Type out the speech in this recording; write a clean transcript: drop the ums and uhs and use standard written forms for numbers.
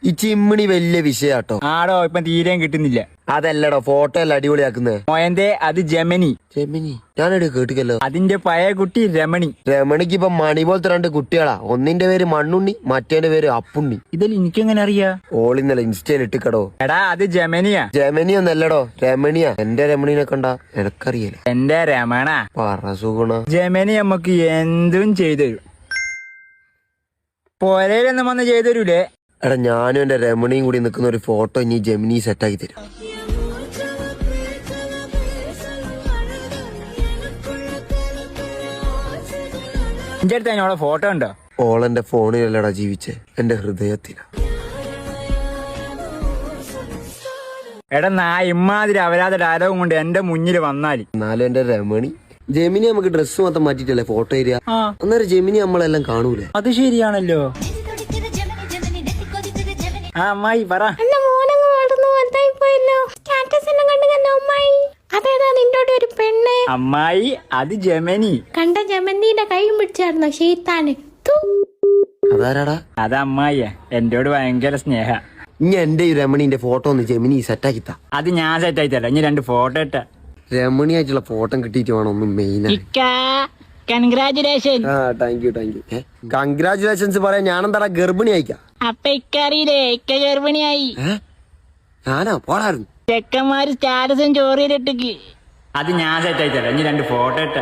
ഈ ചിമ്മിണി വലിയ വിഷയാട്ടോ. ആടോ ഇപ്പൊ തീരെയും കിട്ടുന്നില്ല. അതല്ലടോ ഫോട്ടോ എല്ലാം അടിപൊളിയാക്കുന്നത്. മോയന്റെ അത് ജെമിനി. ജെമിനി ഞാനൊരു കേട്ടിക്കല്ലോ. അതിന്റെ പഴയ കുട്ടി രമണി. രമണിക്ക് ഇപ്പൊ മണി പോലത്തെ 2 കുട്ടികളാ. ഒന്നിന്റെ പേര് മണ്ണുണ്ണി, മറ്റേന്റെ പേര് അപ്പുണ്ണി. ഇതിൽ എനിക്കെങ്ങനെ അറിയാ? ഓളിന്നല്ല ഇൻസ്റ്റയിൽ ഇട്ടിക്കടോ. എടാ അത് ജെമിനിയാ. ജെമിനി ഒന്നല്ലടോ രമണിയാ. എന്റെ രമണീനെ കണ്ടാ എനക്കറിയല. എന്റെ രമണ പറ സുഗുണ. ജെമിനി നമുക്ക് എന്തും ചെയ്തുതരും. പോരയിലൊന്നും വന്ന് ചെയ്തുതരൂലേ? എടാ ഞാനും എന്റെ രമണിയും കൂടി നിൽക്കുന്ന ഒരു ഫോട്ടോ ഇനി ജെമിനി സെറ്റാക്കി തരും. എന്റെ അടുത്ത് അതിനോടെ ഫോട്ടോ ഉണ്ടോ? ഓളെന്റെ ഫോണിലല്ലടാ ജീവിച്ചേ, എന്റെ ഹൃദയത്തിലാ. എടാ ഇമ്മാതിരി അവരാതെ ഡയലോഗും കൊണ്ട് എന്റെ മുന്നിൽ വന്നാല്. എന്നാലും എന്റെ രമണി. ജെമിനി നമുക്ക് ഡ്രസ്സ് മൊത്തം മാറ്റിട്ടല്ലേ ഫോട്ടോ തരിക. അന്നേരം ജെമിനി നമ്മളെല്ലാം കാണൂലേ? അത് ശരിയാണല്ലോ. ആ അമ്മായി പറ. അമ്മായി അത് ജെമിനി. കണ്ട ജമന്തിന്റെ കൈയും പിടിച്ചായിരുന്നോ ഷെയ്ത്താന്? അതാരാടാ? അത് അമ്മായിയാ, എന്റോട് ഭയങ്കര സ്നേഹ. ഇനി എന്റെ ഈ രമണിന്റെ ഫോട്ടോ ഒന്ന് ജെമിനി സെറ്റാക്കിത്താ. അത് ഞാൻ സെറ്റായി തരാം. ഇനി 2 ഫോട്ടോ ഇട്ട. രമണി ആയിട്ടുള്ള ഫോട്ടോ കിട്ടിയിട്ട് വേണം ഒന്ന് main. Congratulation. Thank you. Congratulations പറയാൻ ഞാനെന്താടാ ഗർഭിണി അയക്കാം? അപ്പൊ ഇക്കറിയില്ലേ, ഇക്ക ഗർഭിണിയായി. ഞാനാ പോടായിരുന്നു. ചെക്കന്മാര് സ്റ്റാറ്റസും ചോറിയിലിട്ടേക്ക്. അത് ഞാൻ സെറ്റായി തരാം. ഇനി 2 ഫോട്ടോ ഇട്ട.